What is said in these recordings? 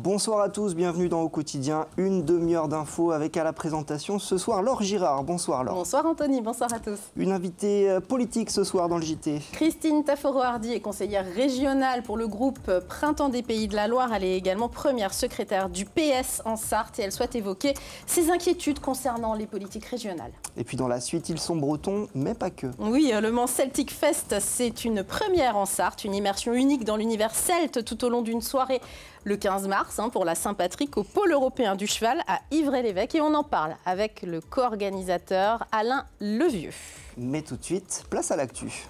Bonsoir à tous, bienvenue dans Au Quotidien, une demi-heure d'infos avec à la présentation ce soir Laure Girard. Bonsoir Laure. Bonsoir Anthony, bonsoir à tous. Une invitée politique ce soir dans le JT. Christine Tafforo-Hardy est conseillère régionale pour le groupe Printemps des Pays de la Loire. Elle est également première secrétaire du PS en Sarthe et elle souhaite évoquer ses inquiétudes concernant les politiques régionales. Et puis dans la suite, ils sont bretons, mais pas que. Oui, le Mans Celtic Fest, c'est une première en Sarthe, une immersion unique dans l'univers celte tout au long d'une soirée le 15 mars pour la Saint-Patrick au pôle européen du cheval à Ivray-l'Évêque. Et on en parle avec le co-organisateur Alain Levieux. Mais tout de suite, place à l'actu.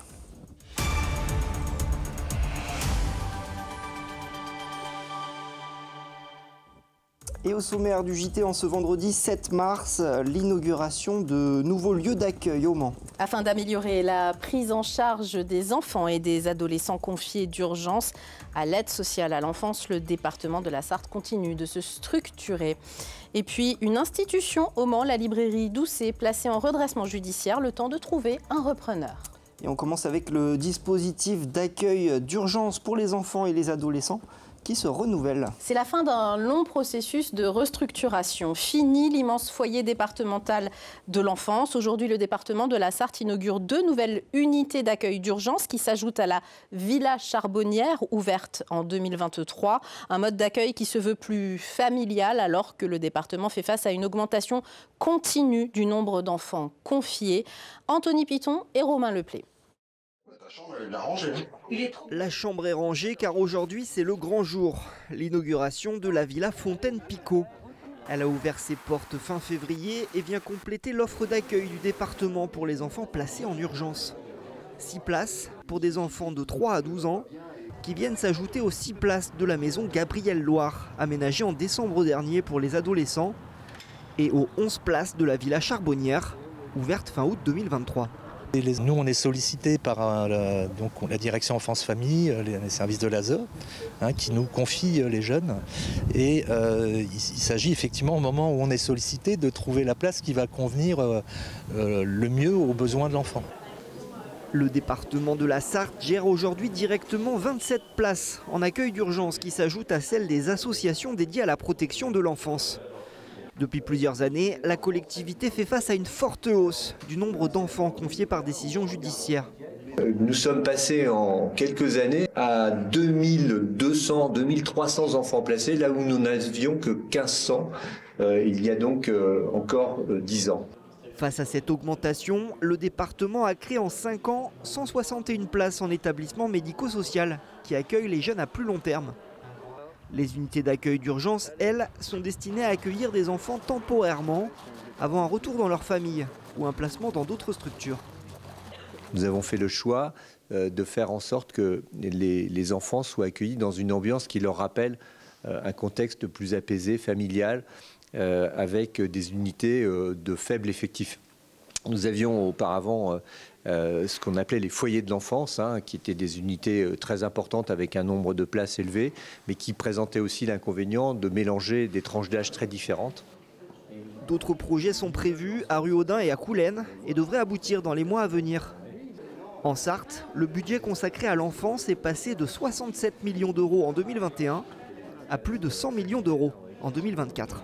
Et au sommaire du JT en ce vendredi 7 mars, l'inauguration de nouveaux lieux d'accueil au Mans. Afin d'améliorer la prise en charge des enfants et des adolescents confiés d'urgence à l'aide sociale à l'enfance, le département de la Sarthe continue de se structurer. Et puis une institution au Mans, la librairie Doucet, placée en redressement judiciaire, le temps de trouver un repreneur. Et on commence avec le dispositif d'accueil d'urgence pour les enfants et les adolescents qui se renouvelle. C'est la fin d'un long processus de restructuration. Fini l'immense foyer départemental de l'enfance. Aujourd'hui, le département de la Sarthe inaugure 2 nouvelles unités d'accueil d'urgence qui s'ajoutent à la Villa Charbonnière, ouverte en 2023. Un mode d'accueil qui se veut plus familial alors que le département fait face à une augmentation continue du nombre d'enfants confiés. Anthony Piton et Romain Leplay. La chambre est rangée car aujourd'hui c'est le grand jour, l'inauguration de la Villa Fontaine-Picot. Elle a ouvert ses portes fin février et vient compléter l'offre d'accueil du département pour les enfants placés en urgence. 6 places pour des enfants de 3 à 12 ans qui viennent s'ajouter aux 6 places de la maison Gabrielle Loire, aménagée en décembre dernier pour les adolescents, et aux 11 places de la Villa Charbonnière, ouverte fin août 2023. Nous, on est sollicité par la direction enfance-famille, les services de l'ASE, qui nous confient les jeunes. Et il s'agit effectivement, au moment où on est sollicité, de trouver la place qui va convenir le mieux aux besoins de l'enfant. Le département de la Sarthe gère aujourd'hui directement 27 places en accueil d'urgence qui s'ajoutent à celles des associations dédiées à la protection de l'enfance. Depuis plusieurs années, la collectivité fait face à une forte hausse du nombre d'enfants confiés par décision judiciaire. Nous sommes passés en quelques années à 2200, 2300 enfants placés, là où nous n'avions que 1500 il y a donc encore 10 ans. Face à cette augmentation, le département a créé en 5 ans 161 places en établissement médico-social qui accueillent les jeunes à plus long terme. Les unités d'accueil d'urgence, elles, sont destinées à accueillir des enfants temporairement avant un retour dans leur famille ou un placement dans d'autres structures. Nous avons fait le choix de faire en sorte que les enfants soient accueillis dans une ambiance qui leur rappelle un contexte plus apaisé, familial, avec des unités de faible effectif. Nous avions auparavant ce qu'on appelait les foyers de l'enfance, qui étaient des unités très importantes avec un nombre de places élevé, mais qui présentaient aussi l'inconvénient de mélanger des tranches d'âge très différentes. D'autres projets sont prévus à Ruaudin et à Coulennes et devraient aboutir dans les mois à venir. En Sarthe, le budget consacré à l'enfance est passé de 67 millions d'euros en 2021 à plus de 100 millions d'euros en 2024.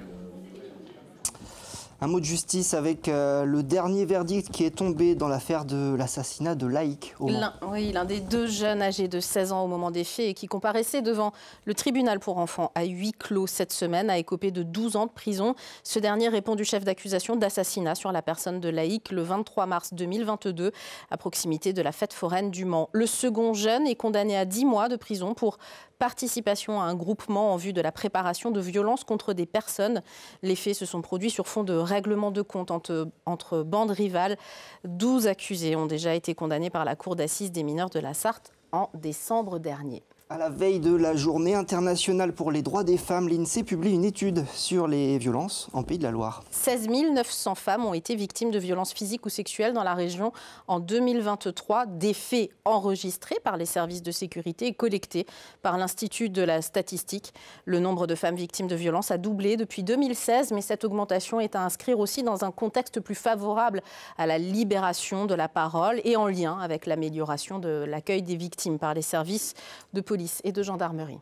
Un mot de justice avec le dernier verdict qui est tombé dans l'affaire de l'assassinat de Laïc au Mans. L'un des 2 jeunes âgés de 16 ans au moment des faits et qui comparaissait devant le tribunal pour enfants à huis clos cette semaine a écopé de 12 ans de prison. Ce dernier répond du chef d'accusation d'assassinat sur la personne de Laïc le 23 mars 2022 à proximité de la fête foraine du Mans. Le second jeune est condamné à 10 mois de prison pour participation à un groupement en vue de la préparation de violences contre des personnes. Les faits se sont produits sur fond de règlement de compte entre bandes rivales. 12 accusés ont déjà été condamnés par la Cour d'assises des mineurs de la Sarthe en décembre dernier. À la veille de la journée internationale pour les droits des femmes, l'INSEE publie une étude sur les violences en Pays de la Loire. 16 900 femmes ont été victimes de violences physiques ou sexuelles dans la région en 2023. Des faits enregistrés par les services de sécurité et collectés par l'Institut de la statistique. Le nombre de femmes victimes de violences a doublé depuis 2016, mais cette augmentation est à inscrire aussi dans un contexte plus favorable à la libération de la parole et en lien avec l'amélioration de l'accueil des victimes par les services de police et de gendarmerie.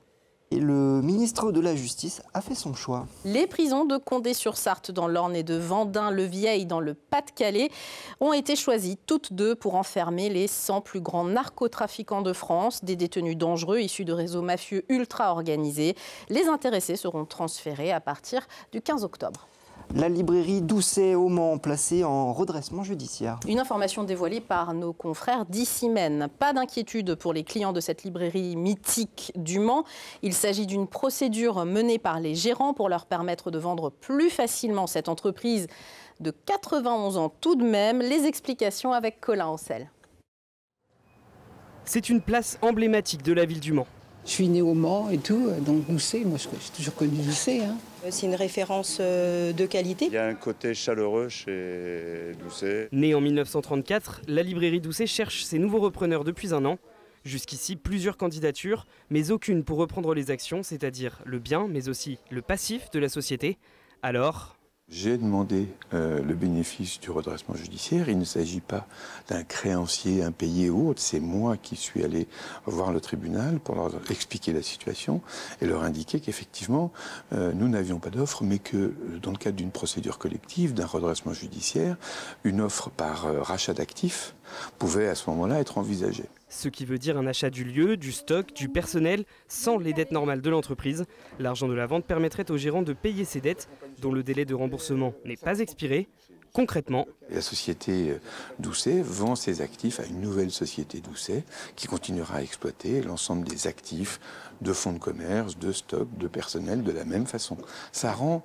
Et le ministre de la Justice a fait son choix. Les prisons de Condé-sur-Sarthe dans l'Orne et de Vendin-le-Vieil dans le Pas-de-Calais ont été choisies toutes deux pour enfermer les 100 plus grands narcotrafiquants de France, des détenus dangereux issus de réseaux mafieux ultra organisés. Les intéressés seront transférés à partir du 15 octobre. La librairie Doucet au Mans, placée en redressement judiciaire. Une information dévoilée par nos confrères d'Issy-Men. Pas d'inquiétude pour les clients de cette librairie mythique du Mans. Il s'agit d'une procédure menée par les gérants pour leur permettre de vendre plus facilement cette entreprise de 91 ans tout de même. Les explications avec Colin Ancel. C'est une place emblématique de la ville du Mans. Je suis née au Mans et tout, donc Doucet, moi j'ai toujours connu Doucet. C'est une référence de qualité. Il y a un côté chaleureux chez Doucet. Née en 1934, la librairie Doucet cherche ses nouveaux repreneurs depuis un an. Jusqu'ici, plusieurs candidatures, mais aucune pour reprendre les actions, c'est-à-dire le bien, mais aussi le passif de la société. Alors, j'ai demandé le bénéfice du redressement judiciaire. Il ne s'agit pas d'un créancier impayé ou autre. C'est moi qui suis allé voir le tribunal pour leur expliquer la situation et leur indiquer qu'effectivement, nous n'avions pas d'offre, mais que dans le cadre d'une procédure collective, d'un redressement judiciaire, une offre par rachat d'actifs pouvait à ce moment-là être envisagée. Ce qui veut dire un achat du lieu, du stock, du personnel, sans les dettes normales de l'entreprise. L'argent de la vente permettrait au gérant de payer ses dettes, dont le délai de remboursement n'est pas expiré. Concrètement, la société Doucet vend ses actifs à une nouvelle société Doucet qui continuera à exploiter l'ensemble des actifs de fonds de commerce, de stock, de personnel de la même façon. Ça rend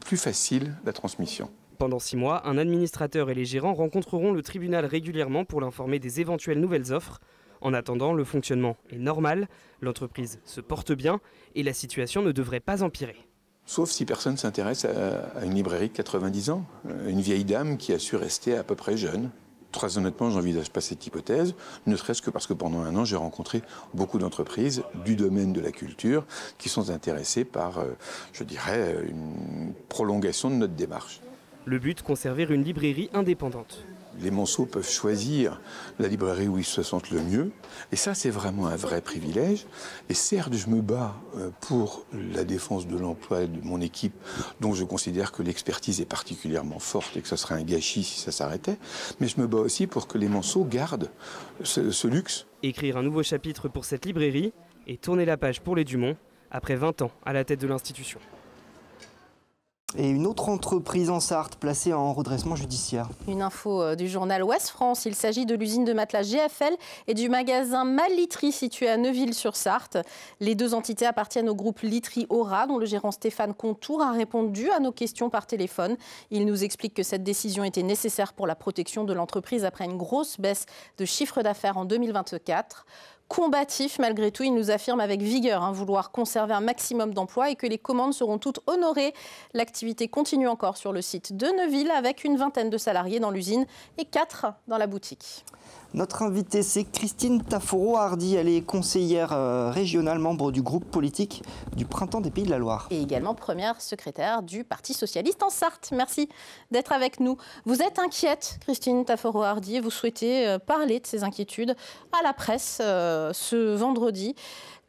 plus facile la transmission. Pendant 6 mois, un administrateur et les gérants rencontreront le tribunal régulièrement pour l'informer des éventuelles nouvelles offres. En attendant, le fonctionnement est normal, l'entreprise se porte bien et la situation ne devrait pas empirer. Sauf si personne s'intéresse à une librairie de 90 ans, une vieille dame qui a su rester à peu près jeune. Très honnêtement, je n'envisage pas cette hypothèse, ne serait-ce que parce que pendant un an, j'ai rencontré beaucoup d'entreprises du domaine de la culture qui sont intéressées par, je dirais, une prolongation de notre démarche. Le but, conserver une librairie indépendante. Les Manceaux peuvent choisir la librairie où ils se sentent le mieux. Et ça, c'est vraiment un vrai privilège. Et certes, je me bats pour la défense de l'emploi de mon équipe, dont je considère que l'expertise est particulièrement forte et que ce serait un gâchis si ça s'arrêtait. Mais je me bats aussi pour que les Manceaux gardent ce luxe. Écrire un nouveau chapitre pour cette librairie et tourner la page pour les Dumont, après 20 ans à la tête de l'institution. Et une autre entreprise en Sarthe placée en redressement judiciaire. Une info du journal Ouest France. Il s'agit de l'usine de matelas GFL et du magasin Mal-Literie situé à Neuville-sur-Sarthe. Les deux entités appartiennent au groupe Literie Aura, dont le gérant Stéphane Contour a répondu à nos questions par téléphone. Il nous explique que cette décision était nécessaire pour la protection de l'entreprise après une grosse baisse de chiffre d'affaires en 2024. Combatif, malgré tout, il nous affirme avec vigueur vouloir conserver un maximum d'emplois et que les commandes seront toutes honorées. L'activité continue encore sur le site de Neuville avec une vingtaine de salariés dans l'usine et 4 dans la boutique. Notre invitée, c'est Christine Taforeau-Hardy. Elle est conseillère régionale, membre du groupe politique du Printemps des Pays de la Loire. Et également première secrétaire du Parti socialiste en Sarthe. Merci d'être avec nous. Vous êtes inquiète, Christine Taforeau-Hardy, et vous souhaitez parler de ces inquiétudes à la presse ce vendredi.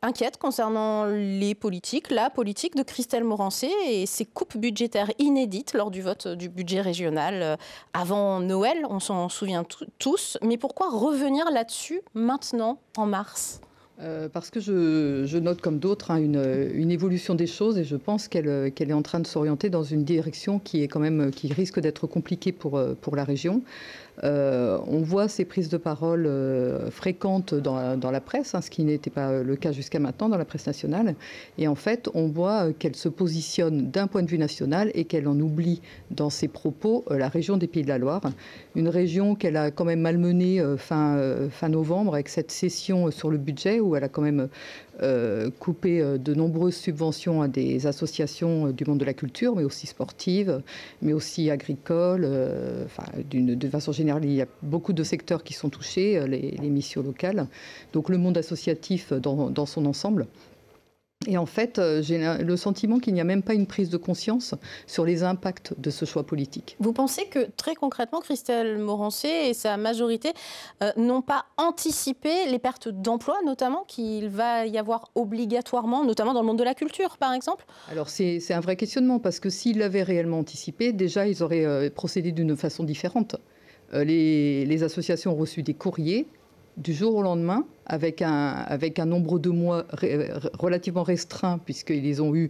Inquiète concernant la politique de Christelle Morancé et ses coupes budgétaires inédites lors du vote du budget régional avant Noël, on s'en souvient tous. Mais pourquoi revenir là-dessus maintenant, en mars ? Parce que je note comme d'autres une évolution des choses et je pense qu'elle est en train de s'orienter dans une direction qui risque d'être compliquée pour la région. On voit ces prises de parole fréquentes dans la presse, ce qui n'était pas le cas jusqu'à maintenant dans la presse nationale. Et en fait, on voit qu'elle se positionne d'un point de vue national et qu'elle en oublie dans ses propos la région des Pays de la Loire. Une région qu'elle a quand même malmenée fin novembre avec cette session sur le budget où elle a quand même coupé de nombreuses subventions à des associations du monde de la culture, mais aussi sportives, mais aussi agricoles. De façon générale, il y a beaucoup de secteurs qui sont touchés, les missions locales. Donc le monde associatif dans son ensemble. Et en fait, j'ai le sentiment qu'il n'y a même pas une prise de conscience sur les impacts de ce choix politique. Vous pensez que, très concrètement, Christelle Morancé et sa majorité n'ont pas anticipé les pertes d'emplois, notamment, qu'il va y avoir obligatoirement, notamment dans le monde de la culture, par exemple? Alors, c'est un vrai questionnement, parce que s'ils l'avaient réellement anticipé, déjà, ils auraient procédé d'une façon différente. Les associations ont reçu des courriers du jour au lendemain, avec un nombre de mois relativement restreint, puisqu'ils les ont eu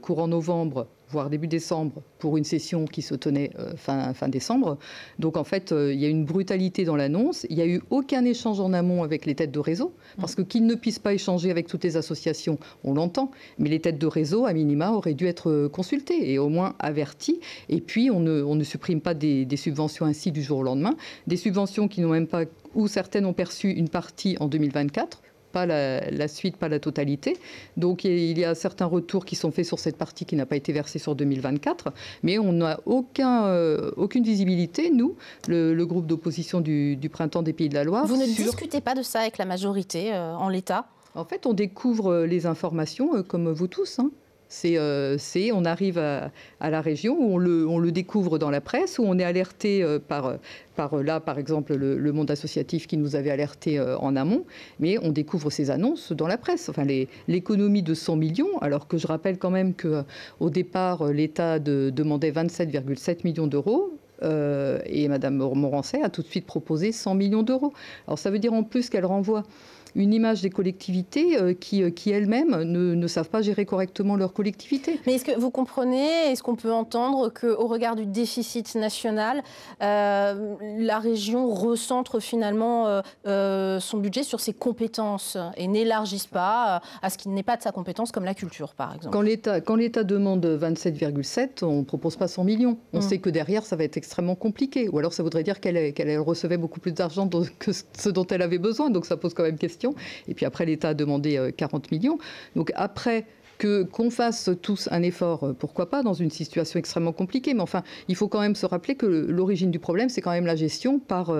courant novembre, voire début décembre, pour une session qui se tenait fin décembre. Donc en fait, il y a une brutalité dans l'annonce. Il n'y a eu aucun échange en amont avec les têtes de réseau, parce que qu'ils ne puissent pas échanger avec toutes les associations, on l'entend. Mais les têtes de réseau, à minima, auraient dû être consultées et au moins averties. Et puis, on ne supprime pas des subventions ainsi du jour au lendemain. Des subventions qui n'ont même pas, ou certaines ont perçu une partie en 2024, pas la suite, pas la totalité. Donc il y a certains retours qui sont faits sur cette partie qui n'a pas été versée sur 2024, mais on n'a aucune visibilité, nous, le groupe d'opposition du Printemps des Pays de la Loire. Vous ne discutez pas de ça avec la majorité en l'état? En fait, on découvre les informations comme vous tous, hein. On arrive à la région où on le découvre dans la presse, où on est alerté par là, par exemple, le monde associatif qui nous avait alerté en amont, mais on découvre ces annonces dans la presse. Enfin, l'économie de 100 millions, alors que je rappelle quand même qu'au départ, l'État demandait 27,7 millions d'euros. Et Mme Morancé a tout de suite proposé 100 millions d'euros. Alors ça veut dire en plus qu'elle renvoie une image des collectivités qui elles-mêmes ne savent pas gérer correctement leur collectivité. Mais est-ce que vous comprenez, est-ce qu'on peut entendre qu'au regard du déficit national, la région recentre finalement son budget sur ses compétences et n'élargisse pas à ce qui n'est pas de sa compétence, comme la culture, par exemple? Quand l'État demande 27,7, on ne propose pas 100 millions. On sait que derrière, ça va être extrêmement compliqué. Ou alors, ça voudrait dire qu'elle recevait beaucoup plus d'argent que ce dont elle avait besoin. Donc, ça pose quand même question. Et puis après, l'État a demandé 40 millions. Donc après, qu'on fasse tous un effort, pourquoi pas, dans une situation extrêmement compliquée. Mais enfin, il faut quand même se rappeler que l'origine du problème, c'est quand même la gestion par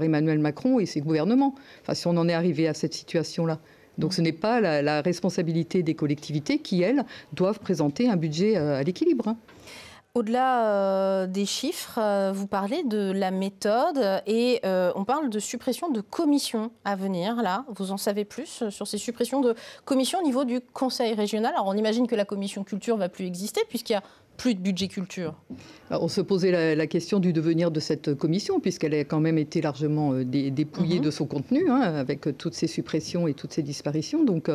Emmanuel Macron et ses gouvernements. Enfin, si on en est arrivé à cette situation-là. Donc ce n'est pas la responsabilité des collectivités qui, elles, doivent présenter un budget à l'équilibre, hein. Au-delà des chiffres, vous parlez de la méthode et on parle de suppression de commissions à venir. Là, vous en savez plus sur ces suppressions de commissions au niveau du Conseil régional? Alors on imagine que la commission culture ne va plus exister puisqu'il y a plus de budget culture. Alors, on se posait la question du devenir de cette commission, puisqu'elle a quand même été largement dépouillée de son contenu, hein, avec toutes ces suppressions et toutes ces disparitions. Donc,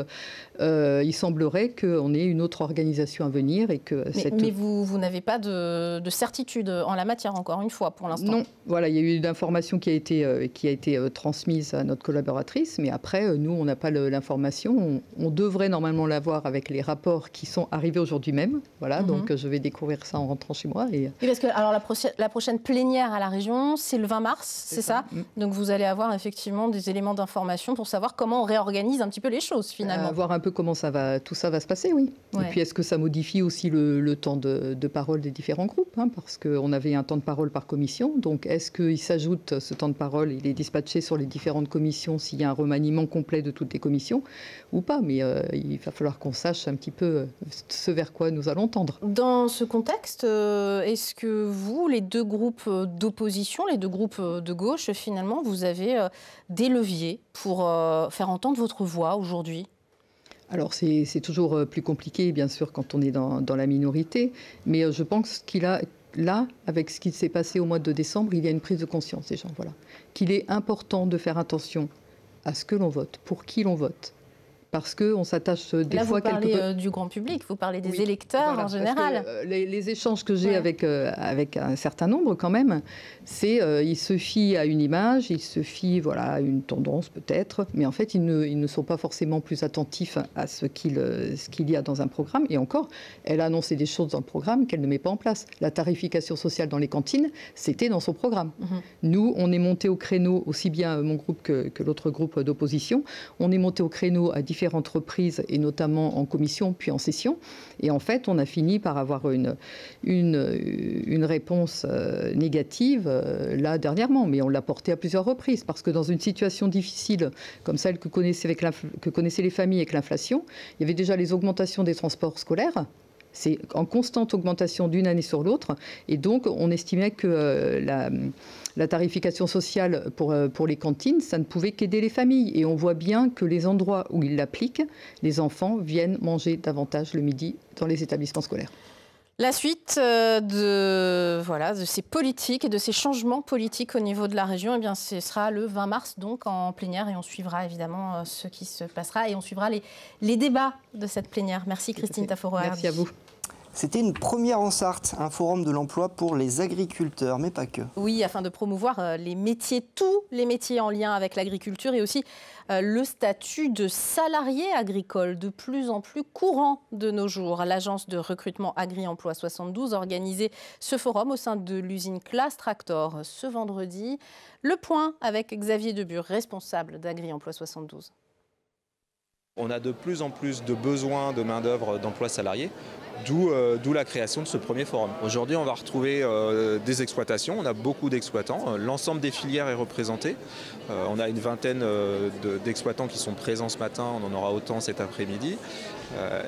il semblerait qu'on ait une autre organisation à venir. Et que mais vous n'avez pas de certitude en la matière, encore une fois, pour l'instant? Non, voilà, il y a eu une information qui a été transmise à notre collaboratrice, mais après, nous, on n'a pas l'information. On devrait normalement l'avoir avec les rapports qui sont arrivés aujourd'hui même. Voilà, donc je vais découvrir ça en rentrant chez moi. Oui, parce que alors, la prochaine plénière à la région, c'est le 20 mars, c'est ça? Donc vous allez avoir effectivement des éléments d'information pour savoir comment on réorganise un petit peu les choses, finalement. Voir un peu comment tout ça va se passer, oui. Ouais. Et puis est-ce que ça modifie aussi le temps de parole des différents groupes, hein, parce qu'on avait un temps de parole par commission. Donc est-ce qu'il s'ajoute ce temps de parole, il est dispatché sur les différentes commissions s'il y a un remaniement complet de toutes les commissions ou pas? Mais il va falloir qu'on sache un petit peu ce vers quoi nous allons tendre. Dans ce contexte, est-ce que vous, les deux groupes d'opposition, les deux groupes de gauche, finalement, vous avez des leviers pour faire entendre votre voix aujourd'hui? Alors c'est toujours plus compliqué, bien sûr, quand on est dans la minorité, mais je pense qu'il a, là, avec ce qui s'est passé au mois de décembre, il y a une prise de conscience des gens, voilà. Qu'il est important de faire attention à ce que l'on vote, pour qui l'on vote. Parce qu'on s'attache des fois quelque peu... Là, vous parlez du grand public, vous parlez des électeurs en général. Les échanges que j'ai avec un certain nombre, quand même, c'est ils se fient à une image, ils se fient à une tendance peut-être, mais en fait, ils ne sont pas forcément plus attentifs à ce qu'il y a dans un programme. Et encore, elle a annoncé des choses dans le programme qu'elle ne met pas en place. La tarification sociale dans les cantines, c'était dans son programme. Nous, on est monté au créneau, aussi bien mon groupe que l'autre groupe d'opposition, on est monté au créneau à différents différentes reprises, et notamment en commission puis en session. Et en fait, on a fini par avoir une réponse négative là dernièrement, mais on l'a portée à plusieurs reprises, parce que dans une situation difficile comme celle que connaissaient les familles avec l'inflation, il y avait déjà les augmentations des transports scolaires. C'est en constante augmentation d'une année sur l'autre. Et donc, on estimait que la tarification sociale pour les cantines, ça ne pouvait qu'aider les familles. Et on voit bien que les endroits où ils l'appliquent, les enfants viennent manger davantage le midi dans les établissements scolaires. La suite de ces politiques et de ces changements politiques au niveau de la région, eh bien, ce sera le 20 mars donc en plénière, et on suivra évidemment ce qui se passera et on suivra les débats de cette plénière. Merci Christine Taforo-Hardy. Merci à vous. C'était une première en Sarthe, un forum de l'emploi pour les agriculteurs, mais pas que. Oui, afin de promouvoir les métiers, tous les métiers en lien avec l'agriculture, et aussi le statut de salarié agricole, de plus en plus courant de nos jours. L'agence de recrutement Agri-Emploi 72 a organisé ce forum au sein de l'usine Claas Tractor ce vendredi. Le point avec Xavier Debure, responsable d'Agri-Emploi 72. On a de plus en plus de besoins de main-d'œuvre d'emploi salarié, d'où la création de ce premier forum. Aujourd'hui, on va retrouver des exploitations, on a beaucoup d'exploitants, l'ensemble des filières est représenté. On a une vingtaine d'exploitants qui sont présents ce matin, on en aura autant cet après-midi.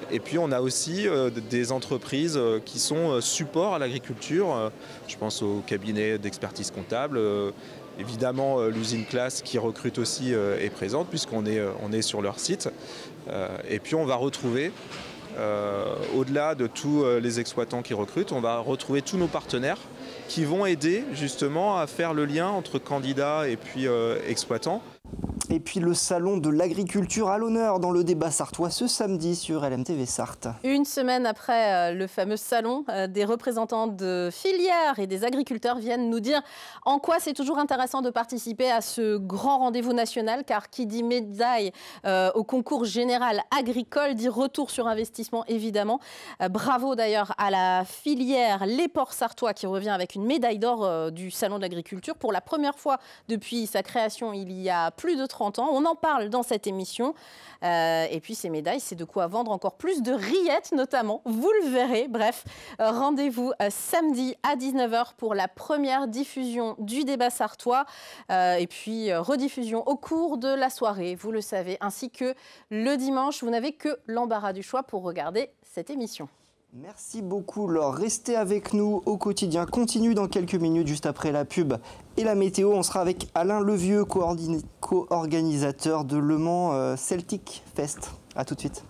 Et puis on a aussi des entreprises qui sont support à l'agriculture, je pense au cabinet d'expertise comptable. Évidemment, l'usine Claas qui recrute aussi est présente puisqu'on est sur leur site. Et puis on va retrouver, au-delà de tous les exploitants qui recrutent, on va retrouver tous nos partenaires qui vont aider justement à faire le lien entre candidats et puis exploitants. Et puis le salon de l'agriculture à l'honneur dans le débat sartois ce samedi sur LMTV Sarthe. Une semaine après le fameux salon, des représentants de filières et des agriculteurs viennent nous dire en quoi c'est toujours intéressant de participer à ce grand rendez-vous national, car qui dit médaille au concours général agricole dit retour sur investissement évidemment. Bravo d'ailleurs à la filière Les Ports Sartois qui revient avec une médaille d'or du salon de l'agriculture pour la première fois depuis sa création il y a plus de 30 ans. On en parle dans cette émission. Et puis ces médailles, c'est de quoi vendre encore plus de rillettes notamment. Vous le verrez. Bref, rendez-vous samedi à 19h pour la première diffusion du débat sartois. Et puis rediffusion au cours de la soirée, vous le savez. Ainsi que le dimanche, vous n'avez que l'embarras du choix pour regarder cette émission. Merci beaucoup Laure, restez avec nous au quotidien, continue dans quelques minutes juste après la pub et la météo. On sera avec Alain Levieux, co-organisateur de Le Mans Celtic Fest. A tout de suite.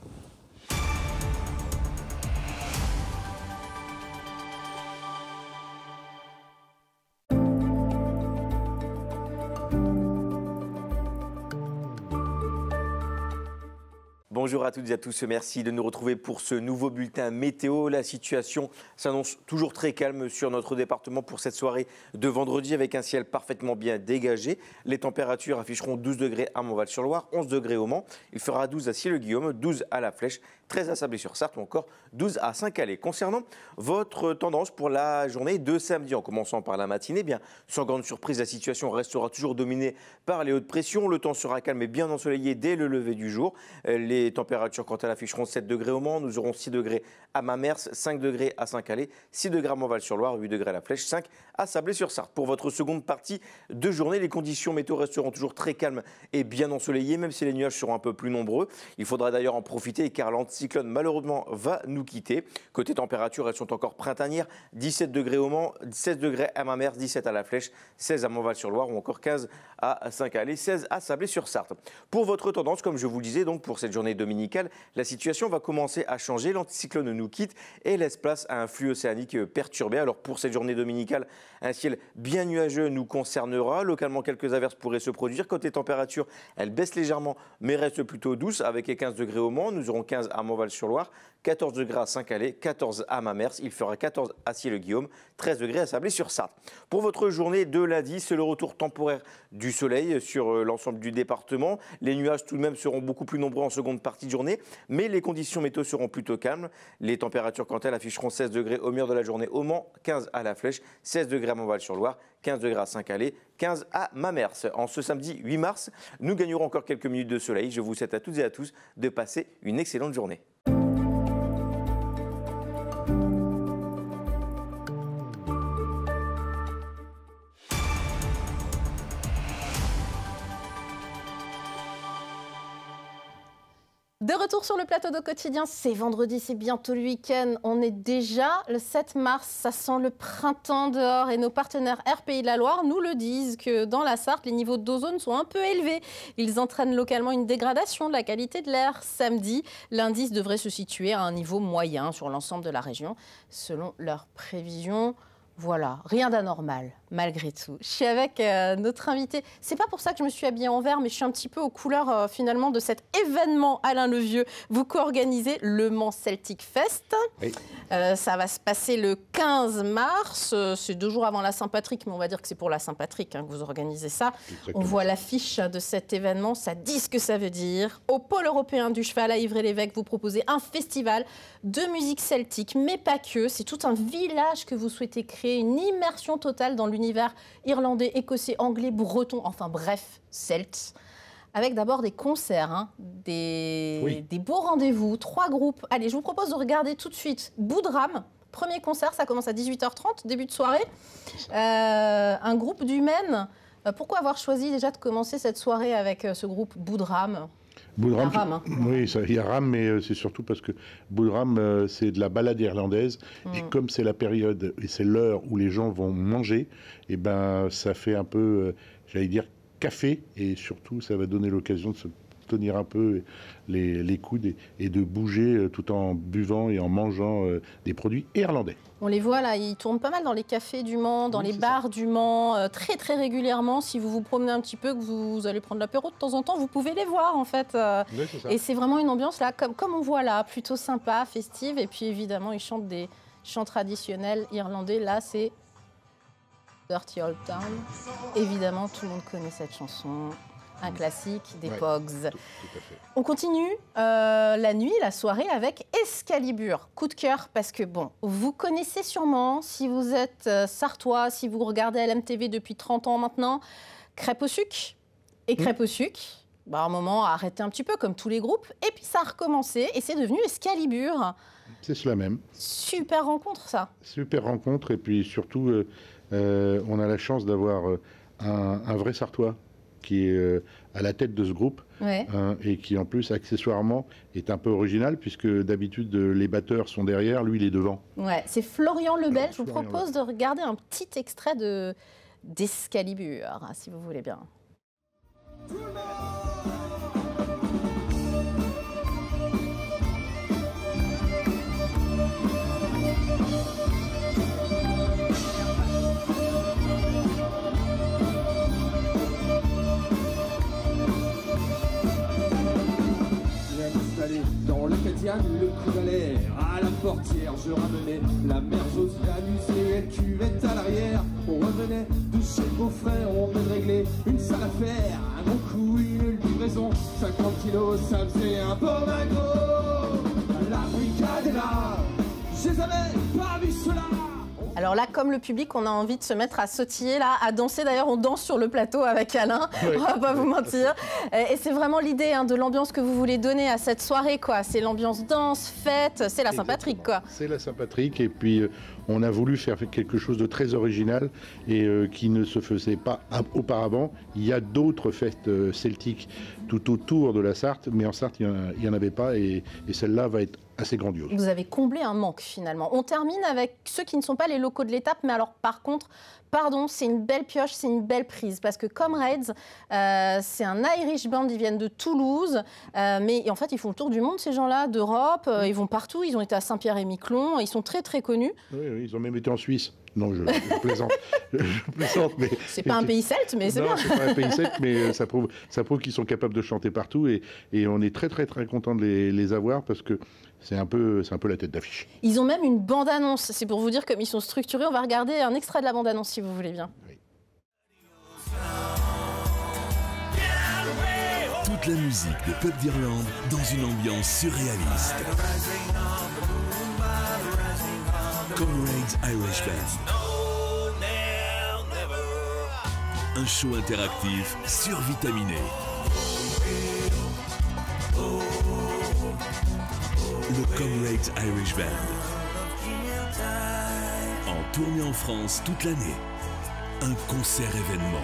Bonjour à toutes et à tous, merci de nous retrouver pour ce nouveau bulletin météo. La situation s'annonce toujours très calme sur notre département pour cette soirée de vendredi avec un ciel parfaitement bien dégagé. Les températures afficheront 12 degrés à Montval-sur-Loire, 11 degrés au Mans. Il fera 12 à Cieux-le-Guillaume, 12 à La Flèche, 13 à Sablé-sur-Sarthe ou encore 12 à Saint-Calais. Concernant votre tendance pour la journée de samedi, en commençant par la matinée, bien sans grande surprise, la situation restera toujours dominée par les hautes pressions. Le temps sera calme et bien ensoleillé dès le lever du jour. Les températures, quant à elles, afficheront 7 degrés au Mans. Nous aurons 6 degrés à Mamers, 5 degrés à Saint-Calais, 6 degrés à Montval-sur-Loire, 8 degrés à La Flèche, 5 à Sablé-sur-Sarthe. Pour votre seconde partie de journée, les conditions météo resteront toujours très calmes et bien ensoleillées, même si les nuages seront un peu plus nombreux. Il faudra d'ailleurs en profiter car l'anticyclone, malheureusement, va nous quitter. Côté température, elles sont encore printanières. 17 degrés au Mans, 16 degrés à Mamers, 17 à La Flèche, 16 à Montval-sur-Loire ou encore 15 à Saint-Calais, 16 à Sablé-sur-Sarthe. Pour votre tendance, comme je vous le disais, donc pour cette journée dominicale, la situation va commencer à changer. L'anticyclone nous quitte et laisse place à un flux océanique perturbé. Alors pour cette journée dominicale, un ciel bien nuageux nous concernera. Localement, quelques averses pourraient se produire. Côté température, elle baisse légèrement mais reste plutôt douce avec les 15 degrés au Mans. Nous aurons 15 à Montval-sur-Loire, 14 degrés à Saint-Calais, 14 à Mamers. Il fera 14 à Cieux-le-Guillaume, 13 degrés à Sablé-sur-Sarthe. Pour votre journée de lundi, c'est le retour temporaire du soleil sur l'ensemble du département. Les nuages tout de même seront beaucoup plus nombreux en seconde partie partie de journée, mais les conditions météo seront plutôt calmes. Les températures, quant à elles, afficheront 16 degrés au mur de la journée au Mans, 15 à La Flèche, 16 degrés à Montval-sur-Loire, 15 degrés à Saint-Calais, 15 à Mamers. En ce samedi 8 mars, nous gagnerons encore quelques minutes de soleil. Je vous souhaite à toutes et à tous de passer une excellente journée. De retour sur le plateau de Quotidien, c'est vendredi, c'est bientôt le week-end. On est déjà le 7 mars, ça sent le printemps dehors et nos partenaires Air Pays de la Loire nous le disent que dans la Sarthe, les niveaux d'ozone sont un peu élevés. Ils entraînent localement une dégradation de la qualité de l'air. Samedi, l'indice devrait se situer à un niveau moyen sur l'ensemble de la région, selon leurs prévisions. Voilà, rien d'anormal, malgré tout. Je suis avec notre invité. C'est pas pour ça que je me suis habillée en vert, mais je suis un petit peu aux couleurs finalement de cet événement. Alain Levieux, vous co-organisez le Mans Celtic Fest. Oui. Ça va se passer le 15 mars. C'est 2 jours avant la Saint-Patrick, mais on va dire que c'est pour la Saint-Patrick que vous organisez ça. Exactement. On voit l'affiche de cet événement, ça dit ce que ça veut dire. Au pôle européen du cheval à Ivry-l'Évêque, vous proposez un festival de musique celtique, mais pas que. C'est tout un village que vous souhaitez créer. Une immersion totale dans l'univers irlandais, écossais, anglais, breton, enfin bref, celte. Avec d'abord des concerts, des beaux rendez-vous, 3 groupes. Allez, je vous propose de regarder tout de suite Boudram. Premier concert, ça commence à 18h30, début de soirée. Un groupe du Maine. Pourquoi avoir choisi déjà de commencer cette soirée avec ce groupe Boudram ? Boudram, oui, il y a Ram, mais c'est surtout parce que Boudram, c'est de la balade irlandaise. Et comme c'est la période et c'est l'heure où les gens vont manger, et ben, ça fait un peu, j'allais dire, café. Et surtout, ça va donner l'occasion de se tenir un peu les coudes et de bouger tout en buvant et en mangeant des produits irlandais. On les voit là, ils tournent pas mal dans les cafés du Mans, dans les bars du Mans, très très régulièrement. Si vous vous promenez un petit peu, que vous allez prendre l'apéro de temps en temps, vous pouvez les voir en fait. Oui, c'est ça. Et c'est vraiment une ambiance là, comme on voit là, plutôt sympa, festive. Et puis évidemment, ils chantent des chants traditionnels irlandais. Là, c'est Dirty Old Town. Évidemment, tout le monde connaît cette chanson. Un classique des Pogs. Tout à fait. On continue la nuit, la soirée avec Excalibur. Coup de cœur parce que, bon, vous connaissez sûrement, si vous êtes sartois, si vous regardez LMTV depuis 30 ans maintenant, Crêpes au sucre. Et Crêpes au sucre, bah, à un moment, a arrêté un petit peu comme tous les groupes. Et puis ça a recommencé et c'est devenu Excalibur. C'est cela même. Super rencontre, ça. Super rencontre. Et puis surtout, on a la chance d'avoir un vrai sartois qui est à la tête de ce groupe, et qui en plus accessoirement est un peu original puisque d'habitude les batteurs sont derrière, lui il est devant. Ouais, c'est Florian Lebel. Je vous propose de regarder un petit extrait d'Excalibur, si vous voulez bien. Dans le Pétiane, le cru d'Alaire, à la portière, je ramenais la mère Josiane, et elle cuvette à l'arrière. On revenait de chez le beau-frère, on venait de régler une sale affaire. Un bon coup, une livraison, 50 kilos, ça faisait un beau magot. La brigade est là, je les avais pas vu cela. Alors là, comme le public, on a envie de se mettre à sautiller, là, à danser. D'ailleurs, on danse sur le plateau avec Alain, on va pas vous mentir. Et c'est vraiment l'idée de l'ambiance que vous voulez donner à cette soirée, quoi. C'est l'ambiance danse, fête, c'est la Saint-Patrick, quoi. C'est la Saint-Patrick, et puis on a voulu faire quelque chose de très original et qui ne se faisait pas auparavant. Il y a d'autres fêtes celtiques tout autour de la Sarthe, mais en Sarthe, il n'y en avait pas, et celle-là va être assez grandiose. Vous avez comblé un manque finalement. On termine avec ceux qui ne sont pas les locaux de l'étape, mais alors par contre, pardon, c'est une belle pioche, c'est une belle prise, parce que Comrades, c'est un Irish band, ils viennent de Toulouse, mais en fait ils font le tour du monde ces gens-là, d'Europe, ils vont partout, ils ont été à Saint-Pierre-et-Miquelon, ils sont très très connus. Oui, ils ont même été en Suisse. Non, je plaisante. Je plaisante, mais c'est pas un pays celte, mais c'est bien. Non, c'est pas un pays celte, mais ça prouve qu'ils sont capables de chanter partout, et on est très très très content de les avoir parce que c'est un peu la tête d'affiche. Ils ont même une bande-annonce. C'est pour vous dire comme ils sont structurés. On va regarder un extrait de la bande-annonce si vous voulez bien. Oui. Toute toute la musique de peuple d'Irlande dans une ambiance surréaliste. Comrades Irish Band. Un show interactif survitaminé. Le Comrades Irish Band. En tournée en France toute l'année. Un concert événement.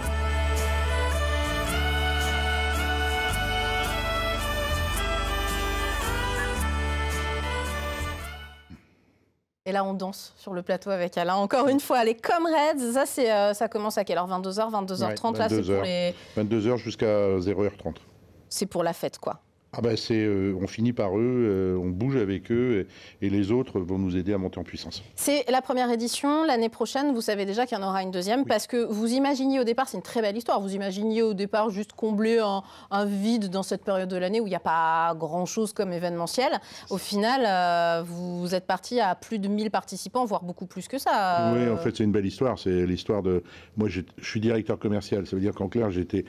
Et là, on danse sur le plateau avec Alain. Encore une fois, les Comrades, ça commence à quelle heure? 22h, 22h30 ouais, là, c'est pour les... 22h jusqu'à 0h30. C'est pour la fête, quoi. Ah ben on finit par eux, on bouge avec eux et les autres vont nous aider à monter en puissance. C'est la première édition. L'année prochaine, vous savez déjà qu'il y en aura une deuxième parce que vous imaginiez au départ, c'est une très belle histoire, vous imaginiez au départ juste combler un vide dans cette période de l'année où il n'y a pas grand-chose comme événementiel. Au final, vous êtes parti à plus de 1000 participants, voire beaucoup plus que ça. Oui, en fait, c'est une belle histoire. C'est l'histoire de... Moi, je suis directeur commercial. Ça veut dire qu'en clair, j'étais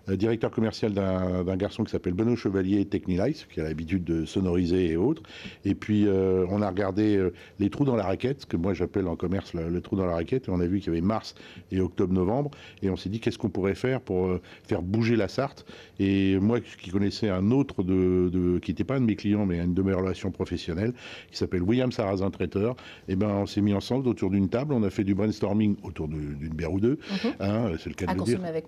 directeur commercial d'un garçon qui s'appelle Benoît Chevalier, Technilights, qui a l'habitude de sonoriser et autres. Et puis, on a regardé les trous dans la raquette, ce que moi j'appelle en commerce le trou dans la raquette. Et on a vu qu'il y avait mars et octobre-novembre. Et on s'est dit, qu'est-ce qu'on pourrait faire pour faire bouger la Sarthe? Et moi, qui connaissais un autre qui n'était pas un de mes clients, mais une de mes relations professionnelles, qui s'appelle William Sarrazin Traiteur, et ben, on s'est mis ensemble autour d'une table. On a fait du brainstorming autour d'une bière ou deux. Hein, c'est le cas de le dire. Avec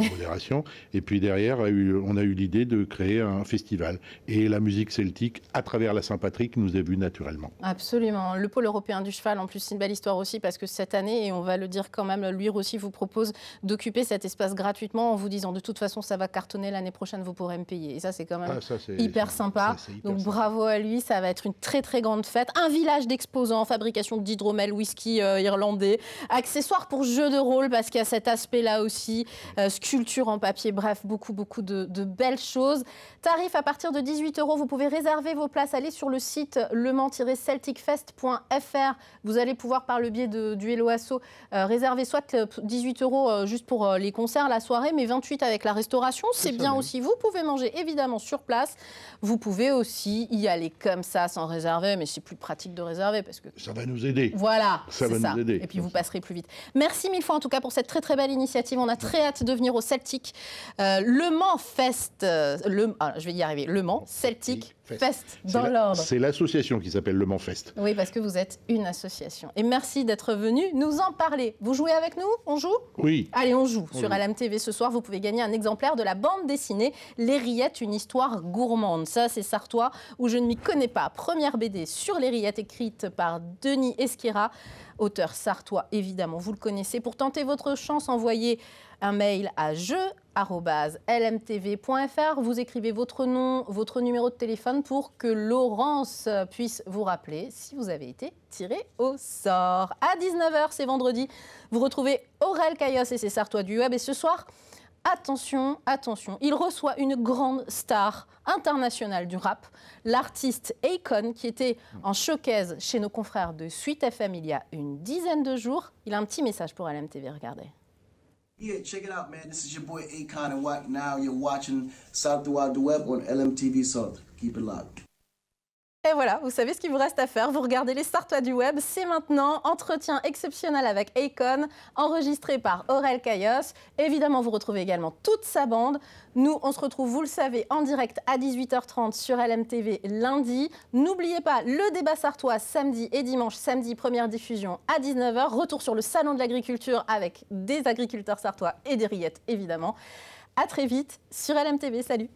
modération. Et puis derrière, on a eu l'idée de créer un festival. Et la musique celtique, à travers la Saint-Patrick, nous est vue naturellement. Absolument. Le pôle européen du cheval, en plus, c'est une belle histoire aussi, parce que cette année, et on va le dire quand même, lui aussi vous propose d'occuper cet espace gratuitement en vous disant, de toute façon, ça va cartonner l'année prochaine, vous pourrez me payer. Et ça, c'est quand même hyper sympa. Donc bravo à lui, ça va être une très très grande fête. Un village d'exposants, fabrication d'hydromel, whisky irlandais, accessoires pour jeux de rôle, parce qu'il y a cet aspect-là aussi, sculpture en papier, bref, beaucoup de belles choses. Tarif à partir de 18 €, vous pouvez réserver vos places, allez sur le site lemans-celticfest.fr. Vous allez pouvoir, par le biais du Hello Asso, réserver soit 18 € juste pour les concerts, la soirée, mais 28 € avec la restauration, c'est bien aussi. Vous pouvez manger évidemment sur place, vous pouvez aussi y aller comme ça, sans réserver, mais c'est plus pratique de réserver parce que... Ça va nous aider. Voilà, ça va nous aider. Et puis vous passerez plus vite. Merci mille fois en tout cas pour cette très très belle initiative. On a très hâte de venir au Celtic. Le Mans Fest, je vais y arriver, Le Mans Celtic Fest dans l'ordre. C'est l'association qui s'appelle Le Mans Fest. Oui, parce que vous êtes une association. Et merci d'être venu nous en parler. Vous jouez avec nous? On joue? Oui. Allez, on joue. Sur LMTV ce soir, vous pouvez gagner un exemplaire de la bande dessinée Les Rillettes, une histoire gourmande. Ça, c'est sartois, où je ne m'y connais pas. Première BD sur les rillettes, écrite par Denis Esquira, auteur sartois, évidemment, vous le connaissez. Pour tenter votre chance, envoyez un mail à jeu@lmtv.fr. Vous écrivez votre nom, votre numéro de téléphone pour que Laurence puisse vous rappeler si vous avez été tiré au sort. À 19h, c'est vendredi, vous retrouvez Aurel Cayos et ses Sartois du web. Et ce soir, attention, attention, il reçoit une grande star internationale du rap, l'artiste Akon, qui était en showcase chez nos confrères de Suite FM il y a une dizaine de jours. Il a un petit message pour LMTV, regardez. Yeah, check it out, man. This is your boy Akon, and right now you're watching South Throughout the Web on LMTV South. Keep it locked. Et voilà, vous savez ce qu'il vous reste à faire. Vous regardez les Sartois du web. C'est maintenant. Entretien exceptionnel avec Akon, enregistré par Aurel Cayos. Évidemment, vous retrouvez également toute sa bande. Nous, on se retrouve, vous le savez, en direct à 18h30 sur LMTV lundi. N'oubliez pas le débat sartois samedi et dimanche. Samedi, première diffusion à 19h. Retour sur le salon de l'agriculture avec des agriculteurs sartois et des rillettes, évidemment. À très vite sur LMTV. Salut.